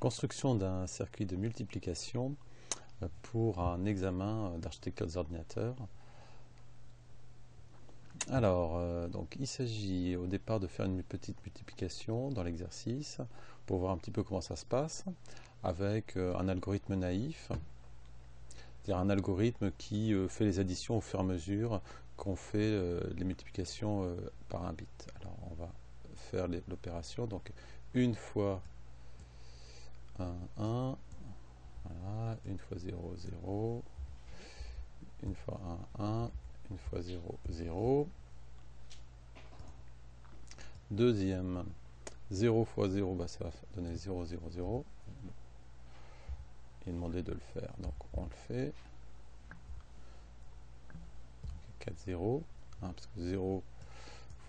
Construction d'un circuit de multiplication pour un examen d'architecture des ordinateurs. Alors, donc, il s'agit au départ de faire une petite multiplication dans l'exercice pour voir un petit peu comment ça se passe avec un algorithme naïf, c'est-à-dire un algorithme qui fait les additions au fur et à mesure qu'on fait les multiplications par un bit. Alors, on va faire l'opération. Donc, une fois 1, 1, voilà, une fois 0, 0, une fois 1, 1, une fois 0, 0. Deuxième, 0 fois 0, bah, ça va donner 0, 0, 0. Il est demandé de le faire, donc on le fait. 4, 0, parce que 0,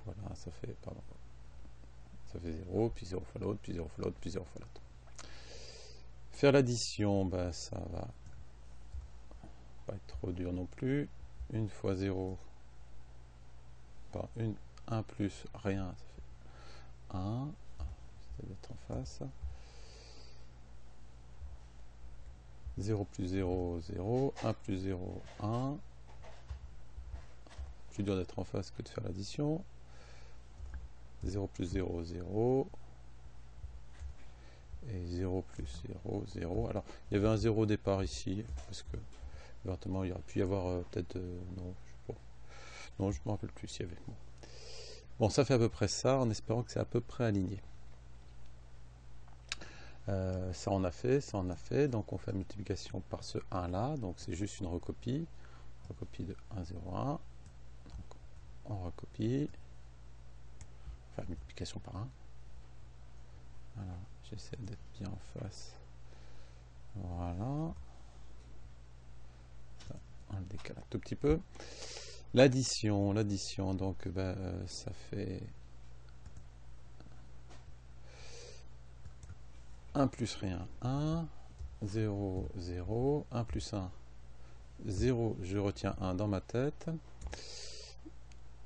voilà, ça fait, pardon, ça fait 0, puis 0 fois l'autre, puis 0 fois l'autre, puis 0 fois l'autre. Faire l'addition, bah, ça va pas être trop dur non plus. 1 fois 0, pardon, 1 plus rien, ça fait 1, c'est d'être en face. 0 plus 0, 0, 1 plus 0, 1. Plus dur d'être en face que de faire l'addition. 0 plus 0, 0. Et 0 plus 0, 0. Alors, il y avait un 0 au départ ici, parce que éventuellement, il y aurait pu y avoir peut-être... non, je ne me rappelle plus s'il y avait. Bon, ça fait à peu près ça, en espérant que c'est à peu près aligné. Ça on a fait, donc on fait la multiplication par ce 1 là, donc c'est juste une recopie de 1, 0, 1, donc on recopie, on fait la multiplication par 1, voilà, j'essaie d'être bien en face, voilà, ça, on le décale un tout petit peu, l'addition, donc ça fait 1 plus rien, 1, 0, 0, 1 plus 1, 0, je retiens 1 dans ma tête.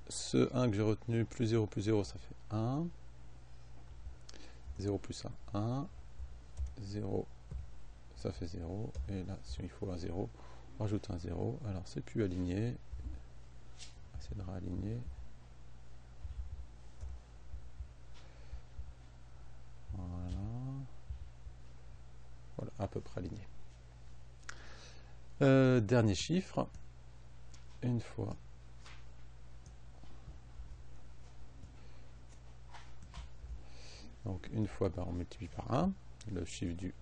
Ce 1 que j'ai retenu, plus 0, ça fait 1. 0 plus 1, 1. 0, ça fait 0. Et là, si il faut un 0, on rajoute un 0. Alors, c'est plus aligné. On va essayer de réaligner. Voilà, à peu près aligné. Dernier chiffre. Une fois. Donc, une fois, on multiplie par 1. Le chiffre du...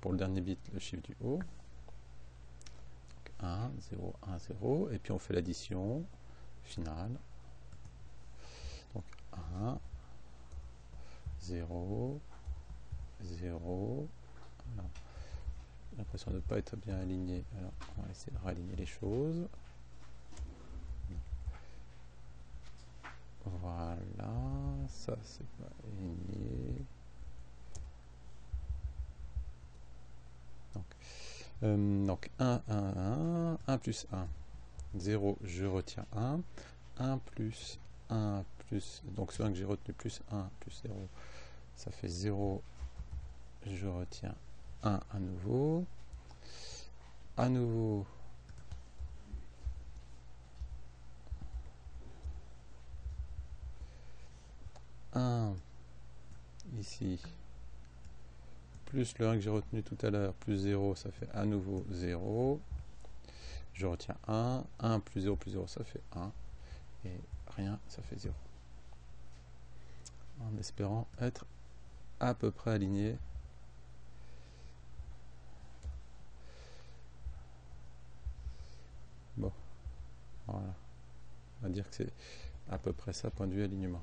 Pour le dernier bit, le chiffre du haut. Donc, 1, 0, 1, 0. Et puis, on fait l'addition finale. Donc, 1, 0, 0. J'ai l'impression de ne pas être bien aligné. Alors, on va essayer de réaligner les choses. Voilà, ça c'est pas aligné. Donc 1, 1, 1, 1 plus 1. 0, je retiens 1. 1 plus 1 plus... Donc ce 1 que j'ai retenu plus 1 plus 0, ça fait 0. Je retiens 1 à nouveau. À nouveau... ici, plus le 1 que j'ai retenu tout à l'heure, plus 0, ça fait à nouveau 0. Je retiens 1. 1 plus 0, ça fait 1. Et rien, ça fait 0. En espérant être à peu près aligné. Bon, voilà. On va dire que c'est à peu près ça, point de vue alignement.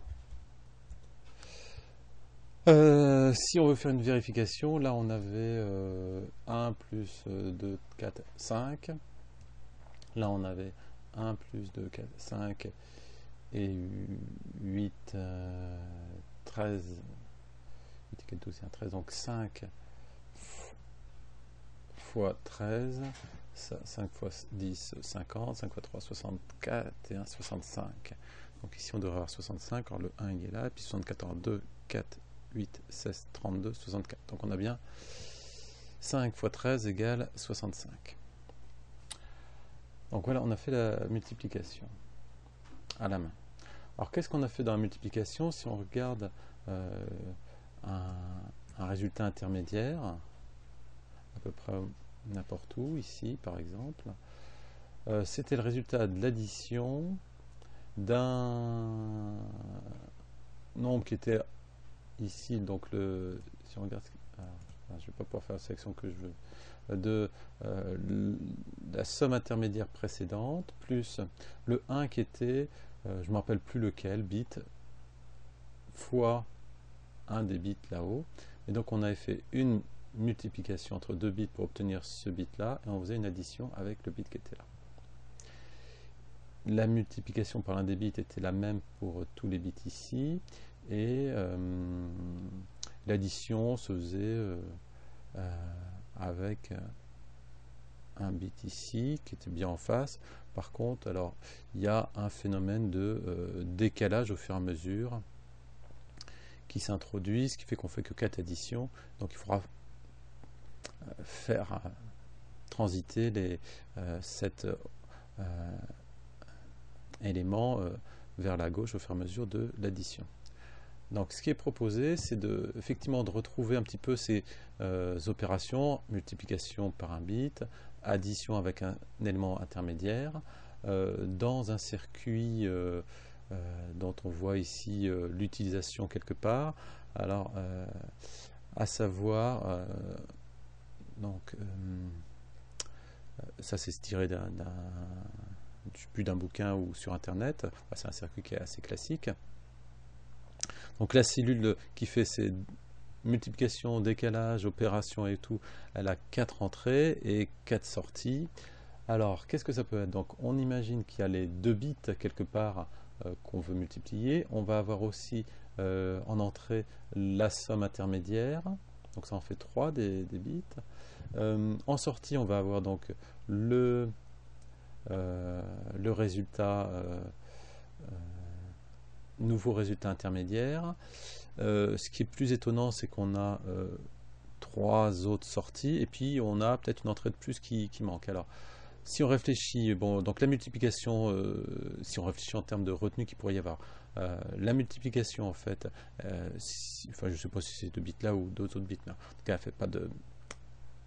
Si on veut faire une vérification, là on avait 1 plus 2, 4, 5. Là on avait 1 plus 2, 4, 5 et 8, 13. 8 et 4, 12, c'est 13. Donc 5 fois 13, 5 fois 10, 50, 5 fois 3, 64 et 1, 65. Donc ici on devrait avoir 65, alors le 1 il est là, et puis 64 en 2, 4, 8, 16, 32, 64. Donc on a bien 5 fois 13 égale 65. Donc voilà, on a fait la multiplication à la main. Alors qu'est-ce qu'on a fait dans la multiplication? Si on regarde un résultat intermédiaire, à peu près n'importe où, ici par exemple, c'était le résultat de l'addition d'un nombre qui était ici, donc si on regarde, je ne vais pas pouvoir faire la sélection que je veux, de la somme intermédiaire précédente, plus le 1 qui était, je ne me rappelle plus lequel, bit, fois un des bits là-haut. Et donc on avait fait une multiplication entre deux bits pour obtenir ce bit-là, et on faisait une addition avec le bit qui était là. La multiplication par l'un des bits était la même pour tous les bits ici, et l'addition se faisait avec un bit ici qui était bien en face. Par contre, alors il y a un phénomène de décalage au fur et à mesure qui s'introduit, ce qui fait qu'on fait que 4 additions. Donc il faudra faire transiter les 7 éléments vers la gauche au fur et à mesure de l'addition. Donc ce qui est proposé, c'est effectivement de retrouver un petit peu ces opérations, multiplication par un bit, addition avec un élément intermédiaire, dans un circuit dont on voit ici l'utilisation quelque part. Alors, à savoir, donc, ça c'est tiré plus d'un bouquin ou sur internet. C'est un circuit qui est assez classique. Donc la cellule qui fait ces multiplications, décalage, opérations et tout, elle a 4 entrées et 4 sorties. Alors qu'est-ce que ça peut être? Donc on imagine qu'il y a les 2 bits quelque part qu'on veut multiplier. On va avoir aussi en entrée la somme intermédiaire. Donc ça en fait 3 des bits. En sortie, on va avoir donc le résultat, nouveau résultat intermédiaire. Ce qui est plus étonnant, c'est qu'on a 3 autres sorties et puis on a peut-être une entrée de plus qui manque. Alors, si on réfléchit, bon, donc la multiplication, si on réfléchit en termes de retenue qu'il pourrait y avoir, la multiplication en fait, enfin je ne sais pas si c'est 2 bits là ou 2 autres bits, mais en tout cas elle fait pas de,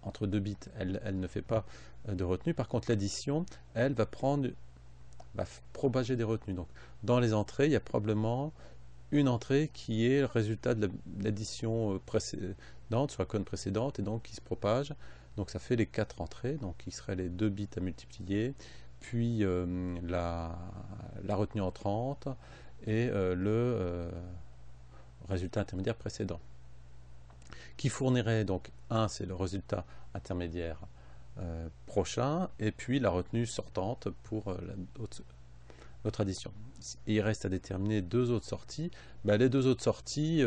entre 2 bits, elle ne fait pas de retenue. Par contre l'addition, elle va propager des retenues. Donc dans les entrées, il y a probablement une entrée qui est le résultat de l'addition précédente sur la colonne précédente et donc qui se propage. Donc ça fait les 4 entrées, donc qui seraient les 2 bits à multiplier, puis la retenue entrante et le résultat intermédiaire précédent. Qui fournirait donc 1, c'est le résultat intermédiaire prochain, et puis la retenue sortante pour l'autre addition. Et il reste à déterminer 2 autres sorties. Les 2 autres sorties,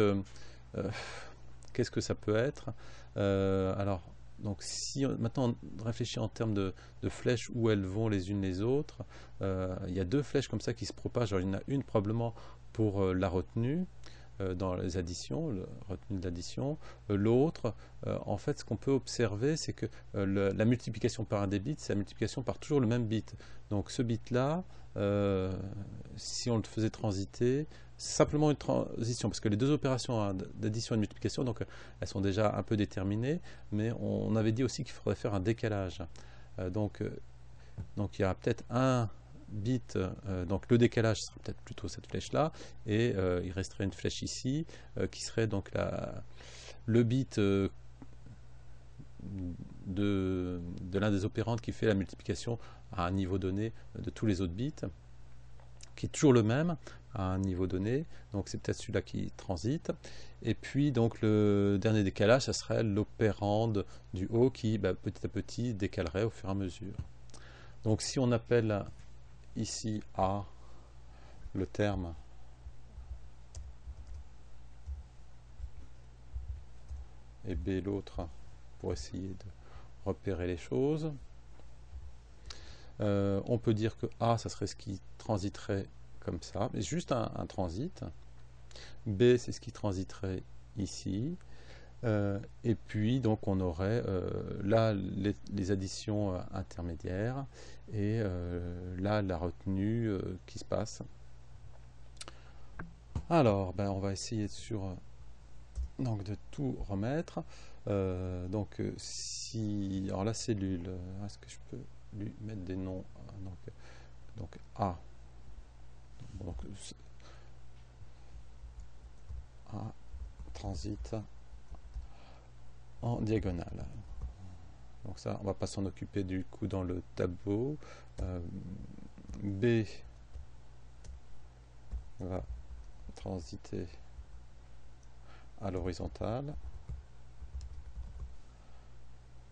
qu'est-ce que ça peut être? Alors, donc si maintenant on réfléchit en termes de flèches où elles vont les unes les autres, il y a 2 flèches comme ça qui se propagent. Alors, il y en a une probablement pour la retenue dans les additions, la retenue de l'addition. L'autre, en fait, ce qu'on peut observer, c'est que la multiplication par un des bits, c'est la multiplication par toujours le même bit. Donc ce bit-là, si on le faisait transiter, c'est simplement une transition, parce que les 2 opérations d'addition et de multiplication, donc elles sont déjà un peu déterminées, mais on avait dit aussi qu'il faudrait faire un décalage. Donc il y a peut-être un bit, donc le décalage sera peut-être plutôt cette flèche-là, et il resterait une flèche ici, qui serait donc le bit de l'un des opérandes qui fait la multiplication à un niveau donné de tous les autres bits, qui est toujours le même à un niveau donné, donc c'est peut-être celui-là qui transite. Et puis donc le dernier décalage, ça serait l'opérande du haut qui petit à petit décalerait au fur et à mesure. Donc si on appelle ici A le terme et B l'autre, pour essayer de repérer les choses, on peut dire que A, ça serait ce qui transiterait comme ça, mais juste un transit. B, c'est ce qui transiterait ici. Et puis donc on aurait là les additions intermédiaires et là la retenue qui se passe. Alors ben, on va essayer donc de tout remettre. Donc si alors la cellule, est-ce que je peux lui mettre des noms? Donc A. Donc, A transite en diagonale. Donc ça, on va pas s'en occuper du coup dans le tableau. B va transiter à l'horizontale.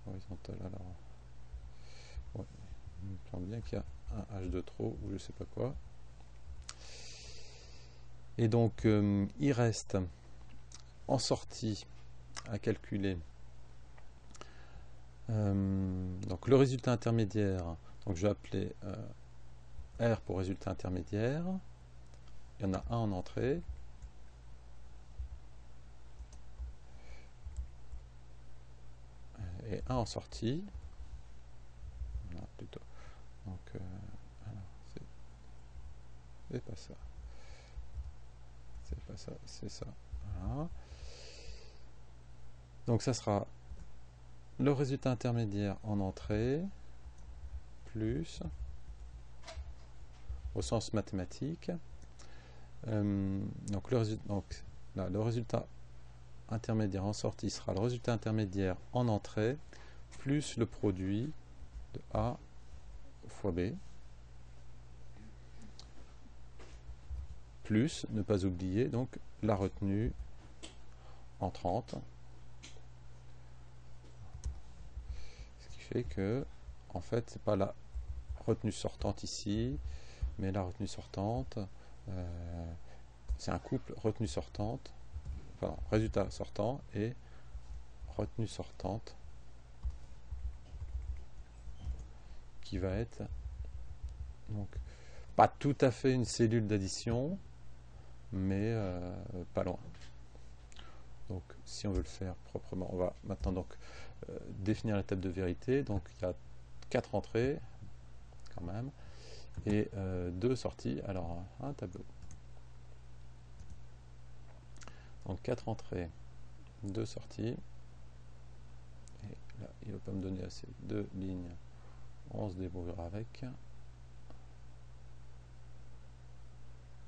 Horizontale, alors. Ouais, il me semble bien qu'il y a un H de trop ou je sais pas quoi. Et donc, il reste en sortie à calculer donc le résultat intermédiaire. Donc je vais appeler R pour résultat intermédiaire. Il y en a un en entrée. Et un en sortie. Voilà, plutôt. Donc, c'est pas ça. C'est pas ça, c'est ça. Voilà. Donc ça sera le résultat intermédiaire en entrée plus au sens mathématique. Donc le résultat intermédiaire en sortie sera le résultat intermédiaire en entrée plus le produit de A fois B plus, ne pas oublier, donc la retenue entrante. Ce qui fait que, en fait, c'est pas la retenue sortante ici, mais la retenue sortante, c'est un couple retenue sortante, enfin, résultat sortant et retenue sortante qui va être donc pas tout à fait une cellule d'addition, mais pas loin. Donc si on veut le faire proprement, on va maintenant donc définir la table de vérité. Donc il y a 4 entrées quand même et 2 sorties. Alors un tableau. Donc 4 entrées, 2 sorties. Et là, il ne va pas me donner assez. 2 lignes. On se débrouillera avec.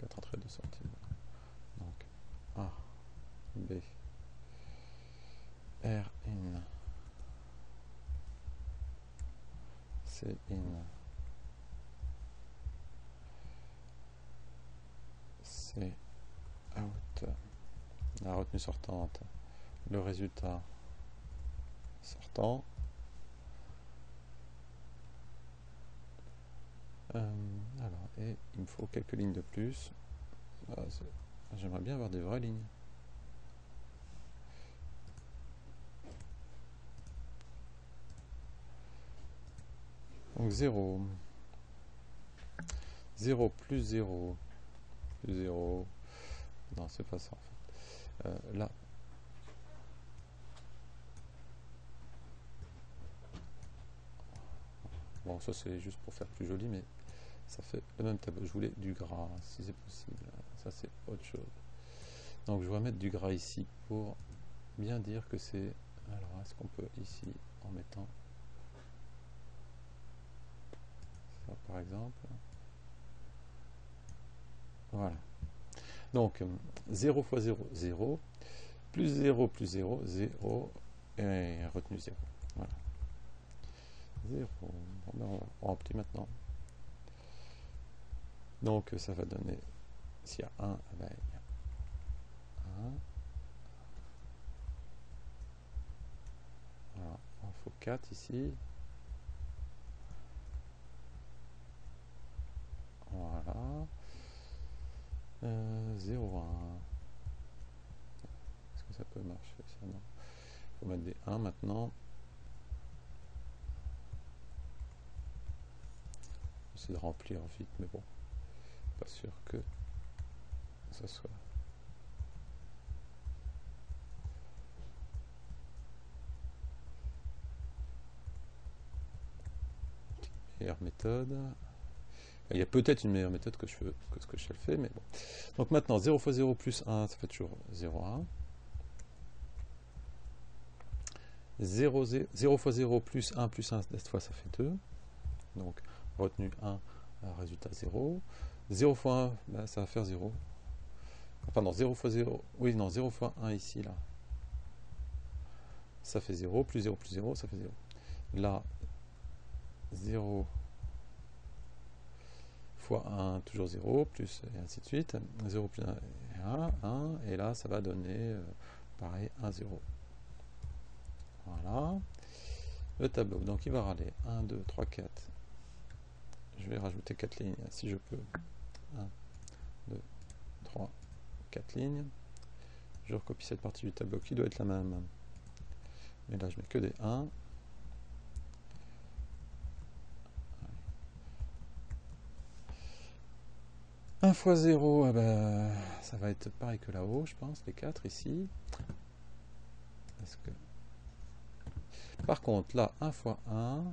4 entrées, 2 sorties. Donc A, B, R in, C in, C out, la retenue sortante, le résultat sortant. Alors, et il me faut quelques lignes de plus. J'aimerais bien avoir des vraies lignes. Donc 0. 0 plus 0. Plus 0. Non, c'est pas ça en fait. Là. Bon, ça c'est juste pour faire plus joli, mais ça fait le même tableau. Je voulais du gras, si c'est possible. Ça c'est autre chose. Donc je vais mettre du gras ici pour bien dire que c'est... Alors, est-ce qu'on peut ici, en mettant ça par exemple. Voilà. Donc 0 fois 0, 0. Plus 0 plus 0, 0. Et retenu 0. Voilà. 0. Bon, ben on va remplir maintenant. Donc ça va donner, s'il y a 1, ben, il y a 1. Voilà. Il faut 4 ici. Voilà. 0, 1. Est-ce que ça peut marcher ça? Non. Il faut mettre des 1 maintenant. J'essaie de remplir vite, mais bon, pas sûr que ça soit. meilleure méthode. Il y a peut-être une meilleure méthode que ce que je fais, mais bon. Donc maintenant, 0 fois 0 plus 1, ça fait toujours 0,1. 0 fois 0 plus 1 plus 1, cette fois ça fait 2. Donc retenu 1, résultat 0. 0 fois 1, ben, ça va faire 0. Enfin non, 0 fois 0, oui non, 0 fois 1 ici, là. Ça fait 0, plus 0 plus 0, ça fait 0. Là, 0 fois 1, toujours 0, plus, et ainsi de suite. 0 plus 1, 1, et là, ça va donner, pareil, 1, 0. Voilà. Le tableau, donc il va râler 1, 2, 3, 4. Je vais rajouter 4 lignes, si je peux. 1, 2, 3, 4 lignes. Je recopie cette partie du tableau qui doit être la même. Mais là, je mets que des 1. Un fois 0, eh ben, ça va être pareil que là-haut, je pense, les 4 ici. Parce que... Par contre, là, 1 fois 1,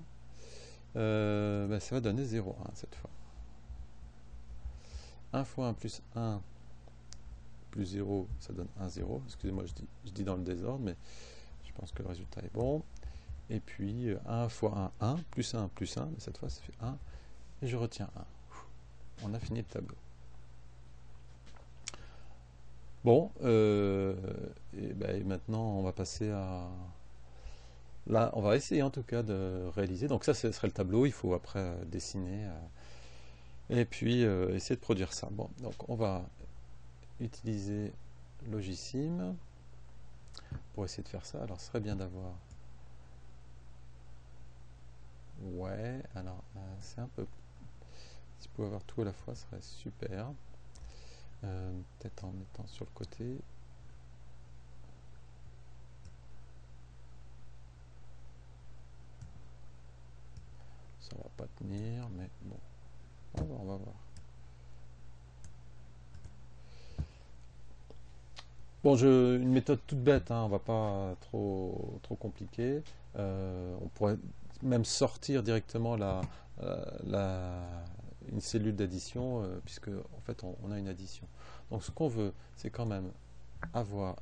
ben, ça va donner 0,1 cette fois. 1 fois 1 plus 1 plus 0, ça donne 1, 0. Excusez-moi, je dis dans le désordre, mais je pense que le résultat est bon. Et puis 1 fois 1, 1, plus 1, plus 1, mais cette fois ça fait 1, et je retiens 1. On a fini le tableau. Bon, et maintenant on va passer à... Là, on va essayer en tout cas de réaliser. Donc ça, ce serait le tableau, il faut après dessiner, et puis essayer de produire ça. Bon, donc on va utiliser Logisim pour essayer de faire ça. Alors ce serait bien d'avoir... Ouais, alors c'est un peu... Si je pouvais avoir tout à la fois, ce serait super. Peut-être en mettant sur le côté. Ça va pas tenir, mais bon. On va voir. Bon, une méthode toute bête, hein, on va pas trop compliquer. On pourrait même sortir directement une cellule d'addition, puisque en fait on a une addition. Donc ce qu'on veut, c'est quand même avoir,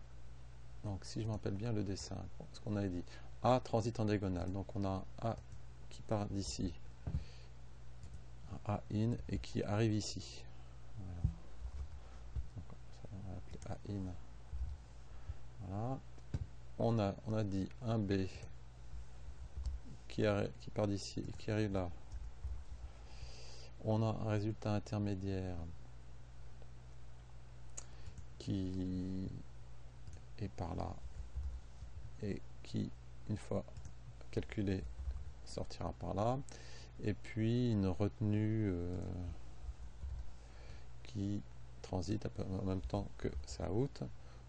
donc si je me rappelle bien le dessin, ce qu'on avait dit, A transite en diagonale, donc on a A qui part d'ici, un A in, et qui arrive ici. Voilà. Donc, ça, on va appeler A in. Voilà. On a dit un B qui part d'ici et qui arrive là. On a un résultat intermédiaire qui est par là et qui, une fois calculé, sortira par là. Et puis une retenue qui transite en même temps que ça out,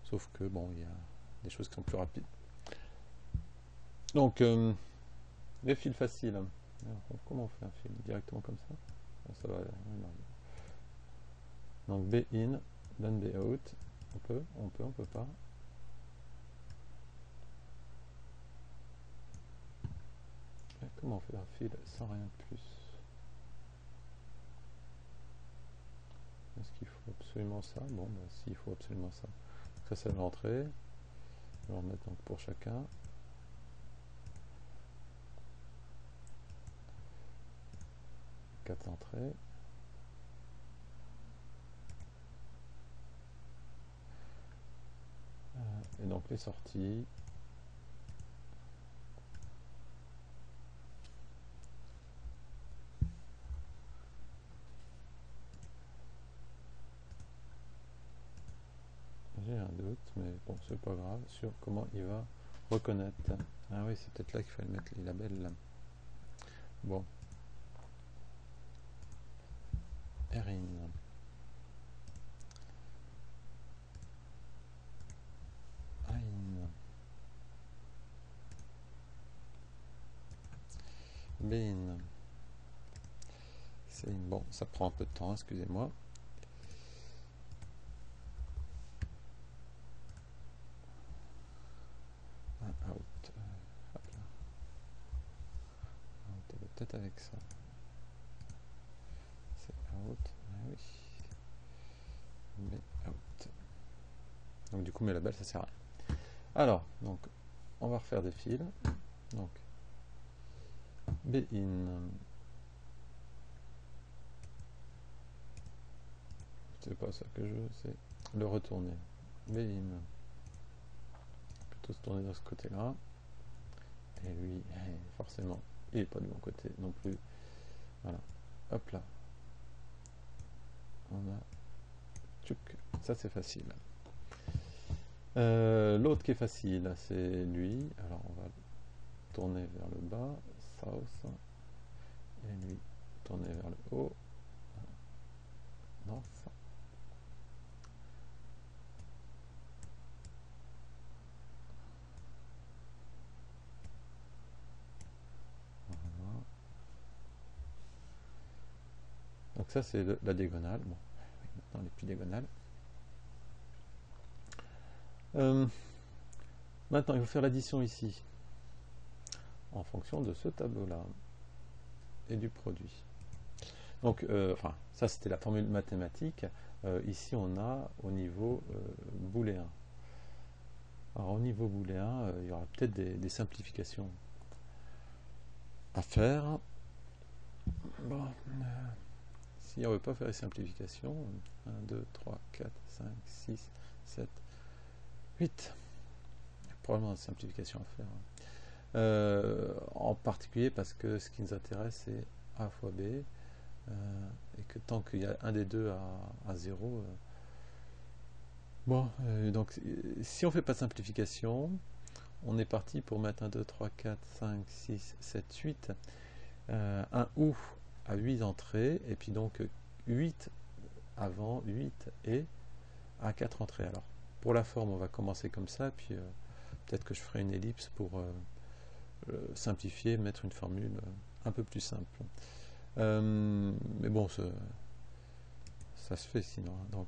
sauf que bon, il y a des choses qui sont plus rapides. Donc les fils faciles. Alors, comment on fait un fil directement comme ça? Bon, ça va. Donc B in, then B out. On peut pas. Comment on fait un fil sans rien de plus? Est-ce qu'il faut absolument ça? Bon, bah, si, il faut absolument ça. Ça, c'est l'entrée. Je vais en mettre donc pour chacun. Quatre entrées. Et donc les sorties. J'ai un doute, mais bon, c'est pas grave, sur comment il va reconnaître. Ah oui, c'est peut-être là qu'il fallait mettre les labels. Là. Bon. Erin. Ain. Bin. C'est bon, ça prend un peu de temps, excusez-moi. Out. Hop là. Peut-être avec ça. out, oui. B out. Donc du coup mes labels ça sert à rien. Alors, donc on va refaire des fils. Donc B in. C'est pas ça que je veux, c'est le retourner. B in. Plutôt se tourner de ce côté-là. Et lui, forcément, il n'est pas du bon côté non plus. Voilà. Hop là. On a. Tchouk. Ça c'est facile. L'autre qui est facile, c'est lui. Alors on va tourner vers le bas, south, et lui tourner vers le haut, north. Voilà. Donc ça c'est la diagonale. Bon, maintenant les plus diagonales. Maintenant il faut faire l'addition ici, en fonction de ce tableau-là et du produit. Donc, enfin, ça c'était la formule mathématique. Ici on a au niveau booléen. Alors au niveau booléen, il y aura peut-être des simplifications à faire. Bon, si on ne veut pas faire les simplifications, 1, 2, 3, 4, 5, 6, 7, 8. Il y a probablement des simplifications à faire. En particulier parce que ce qui nous intéresse c'est A fois B, et que tant qu'il y a un des deux à 0, bon, donc si on ne fait pas de simplification, on est parti pour mettre 1, 2, 3, 4, 5, 6, 7, 8, un OU à 8 entrées, et puis donc 8 avant, 8 et à 4 entrées. Alors, pour la forme, on va commencer comme ça, puis peut-être que je ferai une ellipse pour simplifier, mettre une formule un peu plus simple. Mais bon, ça se fait sinon. Donc,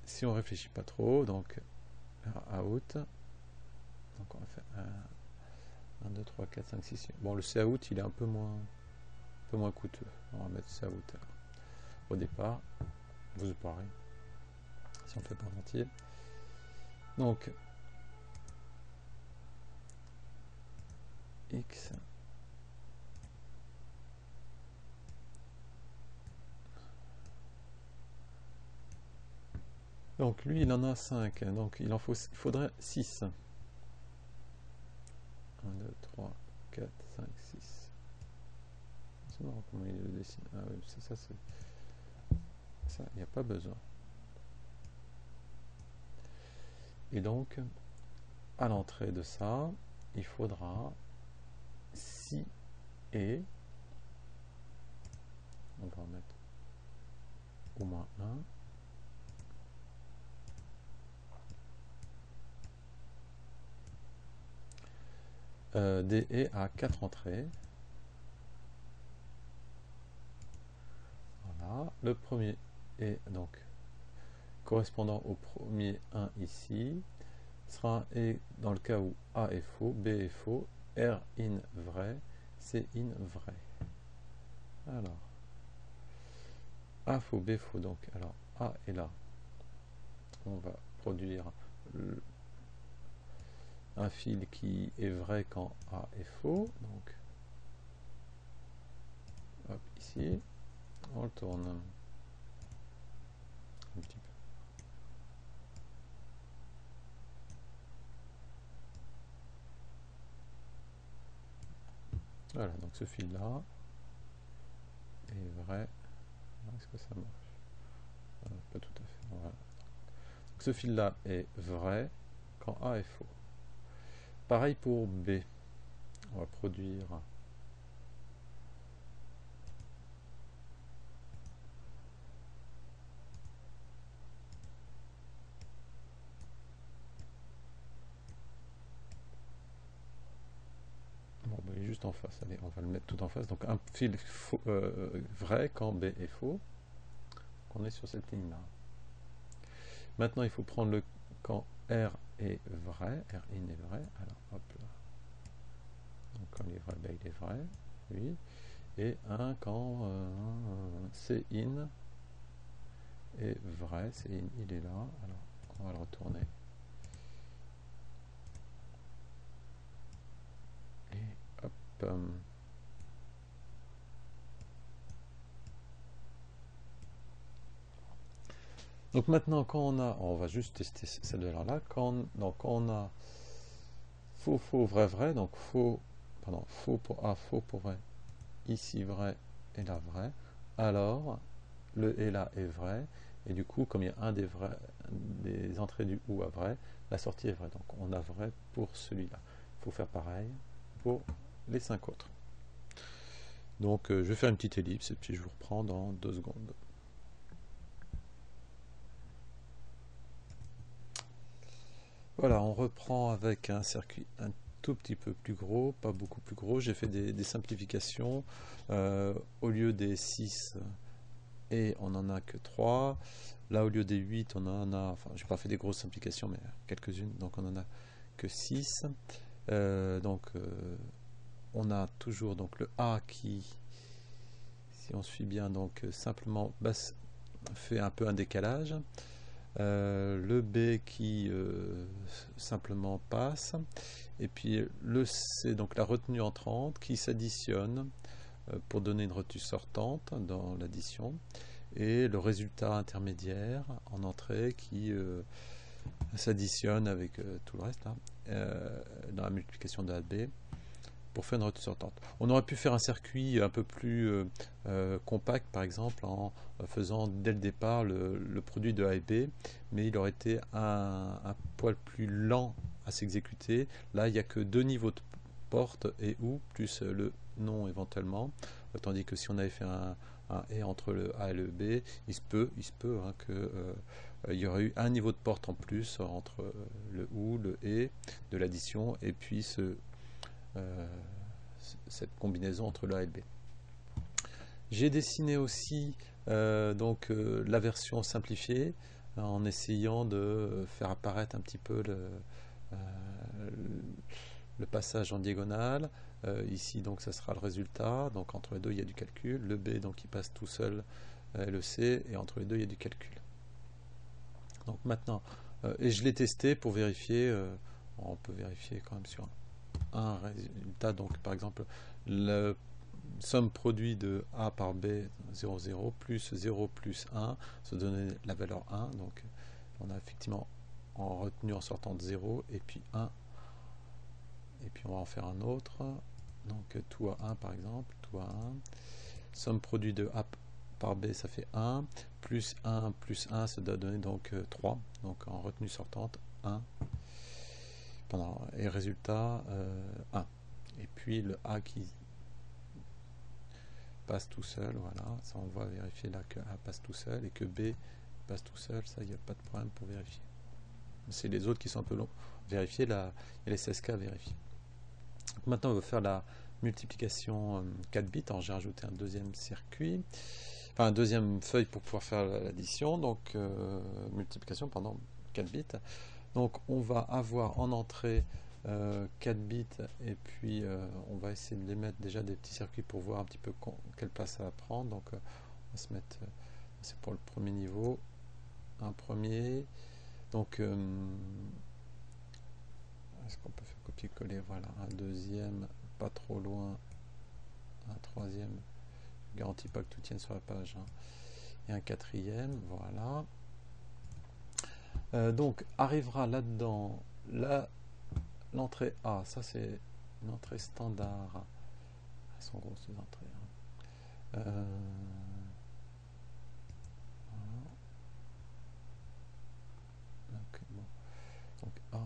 si on réfléchit pas trop, donc out, donc on va faire 1, 2, 3, 4, 5, 6. Bon, le C out, il est un peu moins coûteux. On va mettre C out au départ. Vous pareil, si on le fait pas en entier. Donc, X. Donc lui il en a 5, donc il faudrait 6. 1, 2, 3, 4, 5, 6. C'est marrant comment il le dessine. Ah oui, c'est ça, ça, il n'y a pas besoin. Et donc, à l'entrée de ça, il faudra 6 et, on va en mettre au moins 1. Des et à 4 entrées. Voilà. Le premier est donc correspondant au premier 1 ici sera un et dans le cas où A est faux, B est faux, R in vrai, C in vrai. Alors, A faux, B faux, donc alors A est là. On va produire un fil qui est vrai quand A est faux, donc hop, ici, on le tourne un petit peu. Voilà, donc ce fil là est vrai. Est-ce que ça marche? Pas tout à fait. Voilà. Donc ce fil là est vrai quand A est faux. Pareil pour B. On va produire il est juste en face. Allez, on va le mettre tout en face. Donc un fil faux, vrai quand B est faux. On est sur cette ligne là. Maintenant il faut prendre le quand R est vrai, R in est vrai. Alors hop là. Donc quand il est vrai, ben, il est vrai. Oui. et 1 quand c'est in est vrai, c'est in, il est là, alors on va le retourner. Et hop. Donc maintenant, quand on va juste tester cette valeur-là, donc on a faux, faux, vrai, vrai, donc faux, pardon, faux pour A, faux pour vrai, ici vrai et là vrai, alors le et là est vrai, et du coup, comme il y a un des entrées du ou à vrai, la sortie est vraie, donc on a vrai pour celui-là. Il faut faire pareil pour les 5 autres. Donc je vais faire une petite ellipse et puis je vous reprends dans 2 secondes. Voilà, on reprend avec un circuit un tout petit peu plus gros, pas beaucoup plus gros. J'ai fait des simplifications. Au lieu des 6, et on n'en a que 3. Là, au lieu des 8, on en a... Enfin, j'ai pas fait des grosses simplifications, mais quelques-unes. Donc, on en a que 6. On a toujours donc, le A qui, si on suit bien, donc simplement fait un peu un décalage. Le B qui simplement passe, et puis le C, donc la retenue entrante qui s'additionne pour donner une retenue sortante dans l'addition, et le résultat intermédiaire en entrée qui s'additionne avec tout le reste là, dans la multiplication de A de B pour faire une retenue sortante. On aurait pu faire un circuit un peu plus compact, par exemple, en faisant dès le départ le produit de A et B, mais il aurait été un poil plus lent à s'exécuter. Là, il n'y a que 2 niveaux de porte et ou, plus le nom éventuellement, tandis que si on avait fait un et entre le A et le B, il se peut hein, que il y aurait eu un niveau de porte en plus entre le ou, le et de l'addition, et puis cette combinaison entre le A et le B. J'ai dessiné aussi la version simplifiée en essayant de faire apparaître un petit peu le passage en diagonale. Ici, donc, ça sera le résultat. Donc, entre les deux, il y a du calcul. Le B, donc, il passe tout seul. Le C, et entre les deux, il y a du calcul. Donc, maintenant, et je l'ai testé pour vérifier. On peut vérifier quand même sur un résultat. Donc, par exemple, le somme produit de A par B, 0, 0, plus 0 plus 1, ça donne la valeur 1. Donc, on a effectivement en retenue en sortant de 0, et puis 1. Et puis, on va en faire un autre. Donc, tout à 1, par exemple. Tout à 1. Somme produit de A par B, ça fait 1. Plus 1 plus 1, ça doit donner donc 3. Donc, en retenue sortante, 1. Et résultat, 1. Et puis, le A qui passe tout seul, voilà, ça on va vérifier là que A passe tout seul et que B passe tout seul, ça il n'y a pas de problème pour vérifier. C'est les autres qui sont un peu longs. Vérifier, là, il y a les 16K à vérifier. Donc maintenant on va faire la multiplication 4 bits, alors j'ai rajouté un deuxième circuit, enfin un deuxième feuille pour pouvoir faire l'addition, donc multiplication pendant 4 bits. Donc on va avoir en entrée 4 bits, et puis on va essayer de les mettre déjà des petits circuits pour voir un petit peu quelle place ça va prendre. Donc on va se mettre, c'est pour le premier niveau, un premier. Donc est-ce qu'on peut faire copier-coller? Voilà, un deuxième, pas trop loin, un troisième, je ne garantis pas que tout tienne sur la page, hein. Et un quatrième, voilà. Donc arrivera là-dedans l'entrée A, ça c'est une entrée standard. Elles sont grosses ces entrées. Hein. Voilà. Bon. Donc A,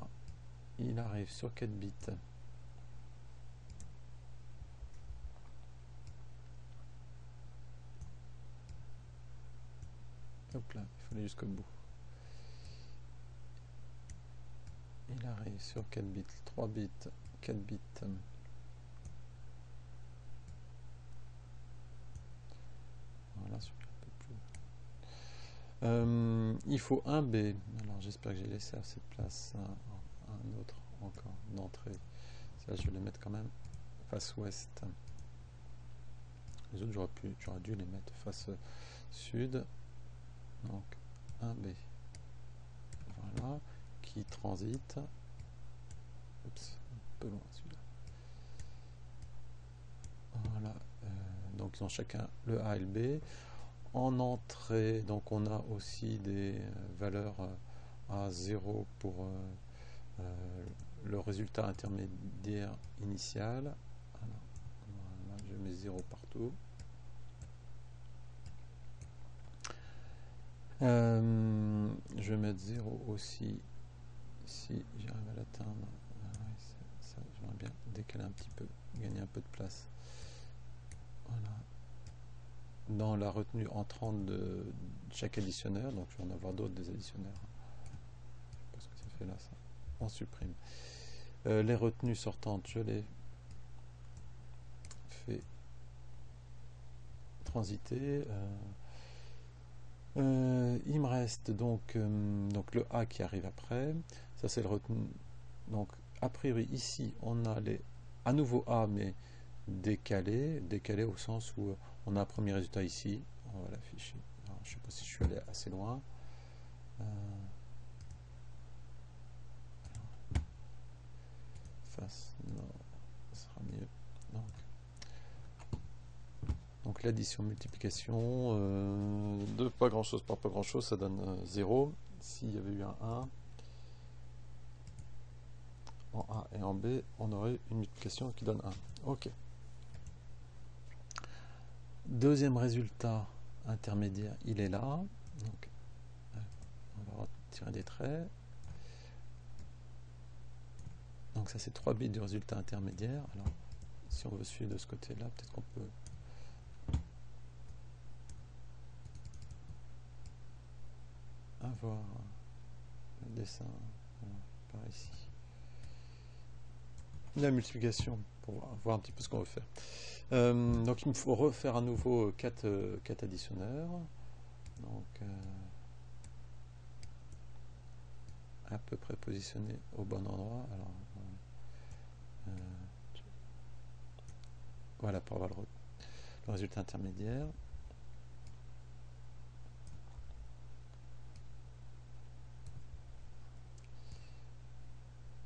il arrive sur 4 bits. Hop là, il faut aller jusqu'au bout. Il arrive sur 4 bits, 3 bits, 4 bits. Voilà, sur un peu plus. Il faut un B. Alors j'espère que j'ai laissé assez de place. Un autre encore d'entrée. Ça, je vais le mettre quand même face ouest. Les autres, j'aurais dû les mettre face sud. Donc 1B. Voilà. Qui transite. Oups, un peu loin celui-là. Voilà. Donc ils ont chacun le A et le B. En entrée, donc on a aussi des valeurs à 0 pour le résultat intermédiaire initial. Alors, voilà, je mets 0 partout. Je vais mettre 0 aussi si j'arrive à l'atteindre. J'aimerais bien décaler un petit peu, gagner un peu de place. Voilà. Dans la retenue entrante de chaque additionneur, donc je vais en avoir d'autres des additionneurs. Je sais pas ce que ça fait là, ça. On supprime. Les retenues sortantes, je les fais transiter. Il me reste donc le A qui arrive après. Ça c'est le retenu. Donc a priori ici on a les à nouveau A mais décalé au sens où on a un premier résultat ici. On va l'afficher. Je ne sais pas si je suis allé assez loin. Face, non, ça sera mieux. Donc l'addition multiplication de pas grand chose par pas grand chose, ça donne 0. S'il y avait eu un 1 en A et en B, on aurait une multiplication qui donne 1. Ok. Deuxième résultat intermédiaire, il est là. Donc, on va retirer des traits. Donc ça c'est 3 bits du résultat intermédiaire. Alors si on veut suivre de ce côté-là, peut-être qu'on peut avoir le dessin par ici. La multiplication pour voir un petit peu ce qu'on veut faire. Donc il me faut refaire à nouveau 4 additionneurs. Donc à peu près positionné au bon endroit. Alors voilà pour avoir le résultat intermédiaire.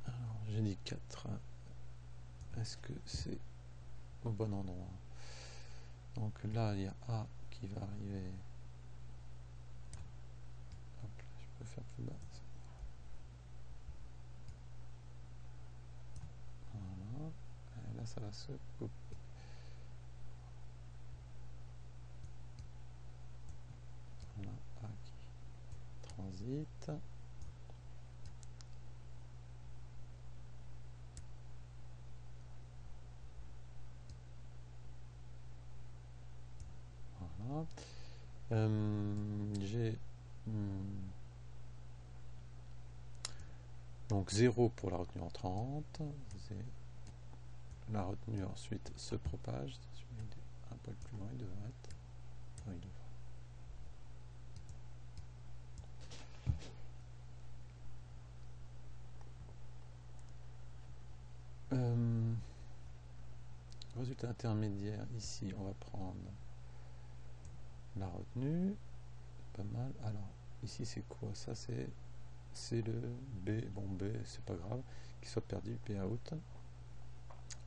Alors j'ai dit 4. Est-ce que c'est au bon endroit? Donc là il y a A qui va arriver. Hop, je peux faire plus bas. Voilà. Et là ça va se couper. Voilà, A qui transite. Voilà. J'ai donc 0 pour la retenue entrante. La retenue ensuite se propage. Un peu plus loin, il devrait être. Non, il devrait. Résultat intermédiaire, ici on va prendre la retenue. Pas mal. Alors, ici c'est quoi? Ça c'est le B. Bon, B, c'est pas grave. Qu'il soit perdu, B out.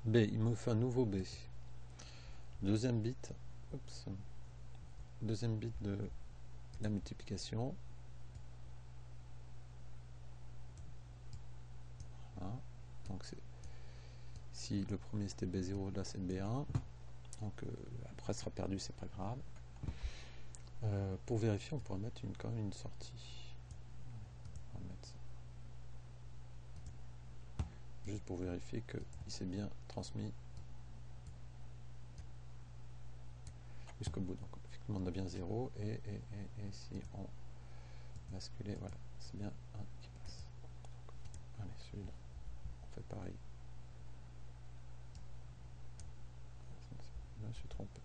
B, il me fait un nouveau B. Deuxième bit. Oups. Deuxième bit de la multiplication. Voilà. Donc c'est si le premier c'était B0, là c'est B1. Donc après ça sera perdu, c'est pas grave. Pour vérifier, on pourrait mettre quand même une sortie. On va mettre ça. Juste pour vérifier qu'il s'est bien transmis jusqu'au bout. Donc effectivement on a bien 0 et si on basculait, voilà, c'est bien 1 qui passe. Donc, allez, celui-là, on fait pareil. Là je suis trompé.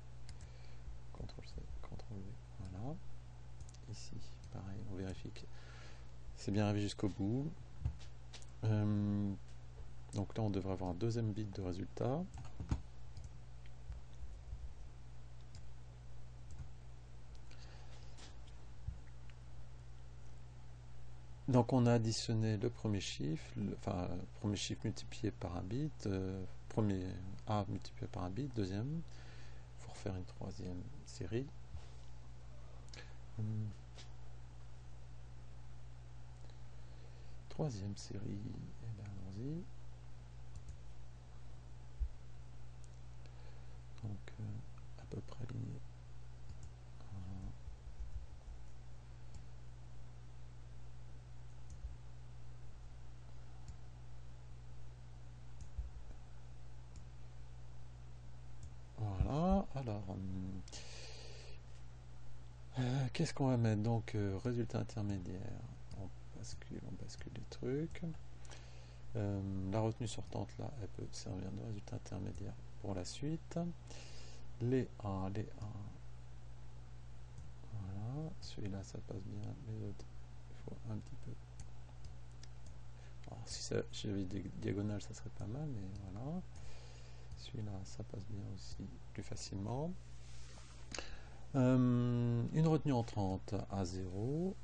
CTRL C, CTRL V, voilà. Ici, pareil, on vérifie que c'est bien arrivé jusqu'au bout. Donc là on devrait avoir un deuxième bit de résultat. Donc on a additionné le premier chiffre, enfin premier chiffre multiplié par un bit, premier A multiplié par un bit, deuxième, il faut refaire une troisième série. Troisième série, et bien allons-y. Donc à peu près lignée. Voilà, alors qu'est-ce qu'on va mettre? Donc résultat intermédiaire, on bascule les trucs. La retenue sortante là, elle peut servir de résultat intermédiaire pour la suite. Les A, voilà, celui-là ça passe bien, les autres il faut un petit peu. Alors, si j'avais des diagonales ça serait pas mal, mais voilà. Celui-là ça passe bien aussi plus facilement. Une retenue entrante à 0.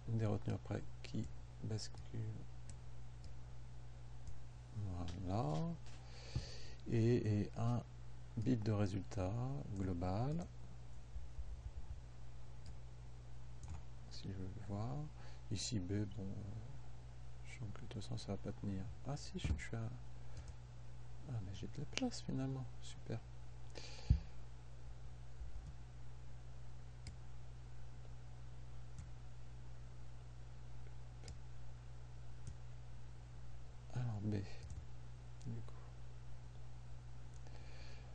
Des retenues après qui basculent. Voilà. Et un bit de résultat global. Si je veux le voir. Ici B, bon, je sens que de toute façon ça va pas tenir. Ah si, je suis à... Ah mais j'ai de la place finalement, super. Alors B, du coup.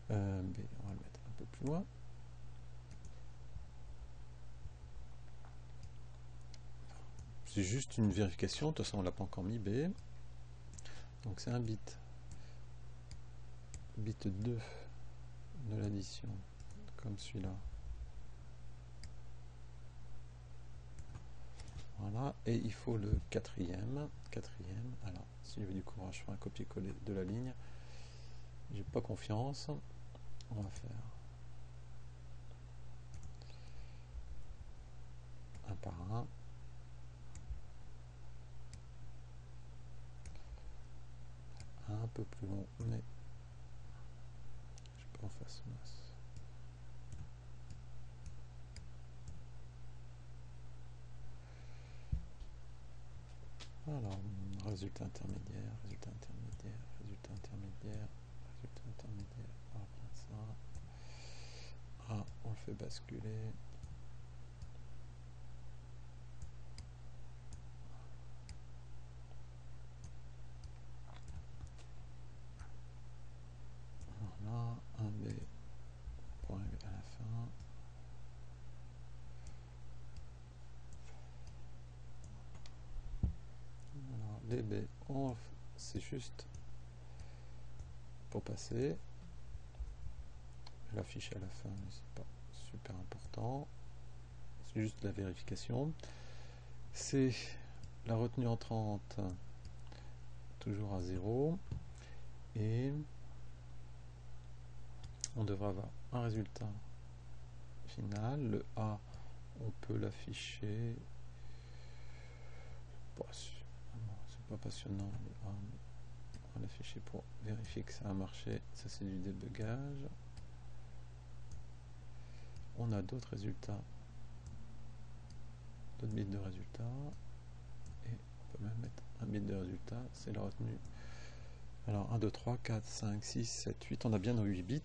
B, on va le mettre un peu plus loin. C'est juste une vérification, de toute façon on l'a pas encore mis B. Donc c'est un bit. Bit 2 de l'addition, comme celui-là. Voilà, et il faut le quatrième. Alors, si j'ai du courage, je ferai un copier-coller de la ligne. J'ai pas confiance. On va faire un par un. Un peu plus long, mais je peux en faire ce masse. Alors, résultat intermédiaire. On va prendre ça. Ah, on le fait basculer. Voilà, un B pour arriver à la fin. Alors, les B, c'est juste pour passer. L'afficher à la fin, mais c'est pas super important. C'est juste la vérification. C'est la retenue entrante, toujours à 0. Et on devrait avoir un résultat final. Le A, on peut l'afficher. C'est pas passionnant. Le A, on va l'afficher pour vérifier que ça a marché. Ça, c'est du débugage. On a d'autres résultats, d'autres bits de résultats, et on peut même mettre un bit de résultat, c'est la retenue. Alors 1, 2, 3, 4, 5, 6, 7, 8, on a bien nos 8 bits.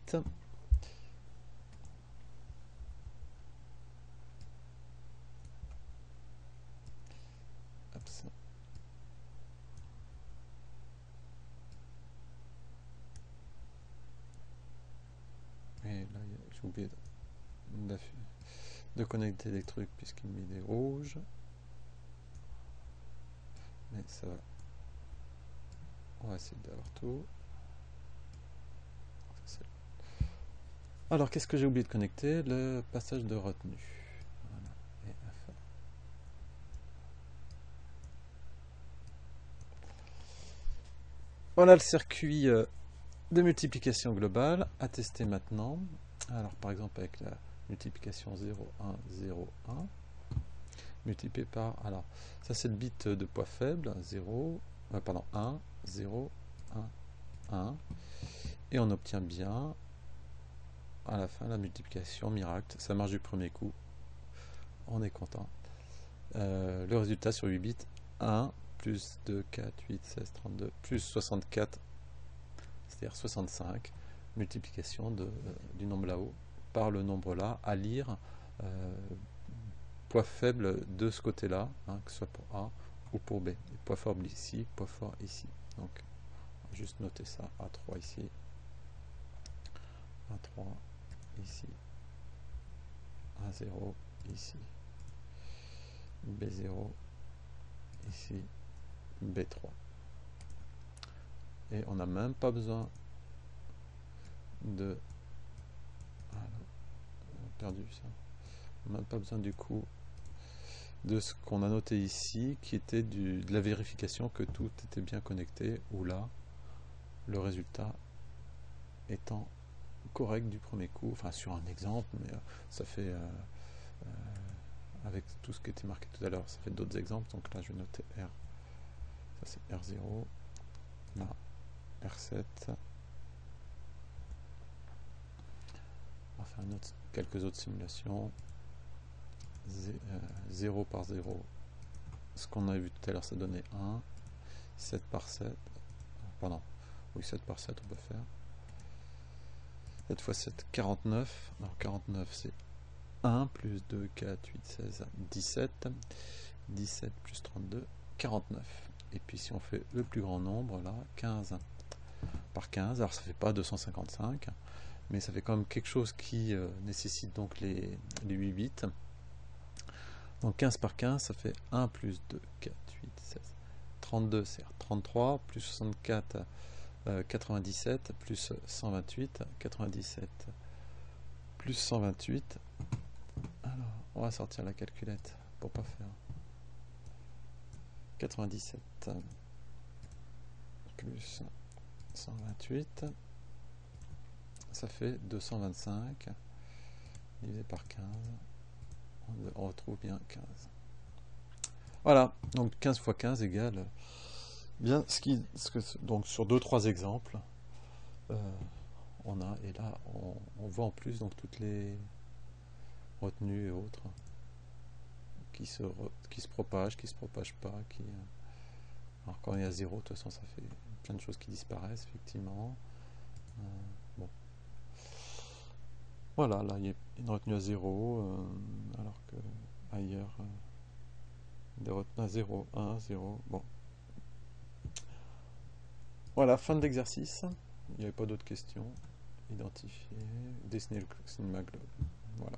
Hop, ça. Et là, j'ai oublié de connecter les trucs puisqu'il met des rouges. Mais ça va. On va essayer d'avoir tout. Alors, qu'est-ce que j'ai oublié de connecter? Le passage de retenue. Voilà. Et F. Voilà le circuit de multiplication globale à tester maintenant. Alors, par exemple, avec la multiplication 0, 1, 0, 1. multiplié par, alors, ça c'est le bit de poids faible, 0, pardon, 1, 0, 1, 1, et on obtient bien, à la fin, la multiplication miracle, ça marche du premier coup, on est content. Le résultat sur 8 bits, 1, plus 2, 4, 8, 16, 32, plus 64, c'est-à-dire 65, multiplication du nombre là-haut par le nombre là, à lire, poids faible de ce côté-là, hein, que ce soit pour A ou pour B. Et poids fort ici, poids fort ici. Donc, on va juste noter ça, A3 ici, A3 ici, A0 ici, B0 ici, B3. Et on n'a même pas besoin de... Ah, on a perdu ça. On n'a même pas besoin du coup de ce qu'on a noté ici, qui était de la vérification que tout était bien connecté, ou là, le résultat étant correct du premier coup, enfin sur un exemple, mais ça fait, avec tout ce qui était marqué tout à l'heure, ça fait d'autres exemples, donc là je vais noter R, ça c'est R0, là R7, on va faire quelques autres simulations, 0 par 0, ce qu'on a vu tout à l'heure ça donnait 1, 7 par 7, pardon, oui 7 par 7 on peut faire, 7 fois 7, 49, alors 49 c'est 1 plus 2, 4, 8, 16, 17, 17 plus 32, 49. Et puis si on fait le plus grand nombre, là, 15 par 15, alors ça fait pas 255, mais ça fait quand même quelque chose qui nécessite donc les 8 bits. Donc 15 par 15, ça fait 1 plus 2, 4, 8, 16, 32, c'est 33, plus 64, 97, plus 128, 97, plus 128. Alors, on va sortir la calculette pour pas faire 97 plus 128, ça fait 225 divisé par 15, on retrouve bien 15. Voilà, donc 15 fois 15 égale bien donc sur 2-3 exemples, on a, et là on voit en plus donc toutes les retenues et autres qui se propagent, qui se propagent pas, alors quand il y a 0, de toute façon ça fait plein de choses qui disparaissent effectivement. Bon. Voilà, là il y a une retenue à 0, alors que ailleurs des retenues à 0, 1, 0. Bon. Voilà, fin de l'exercice. Il n'y avait pas d'autres questions. Identifier, dessiner le cinéma globe. Voilà.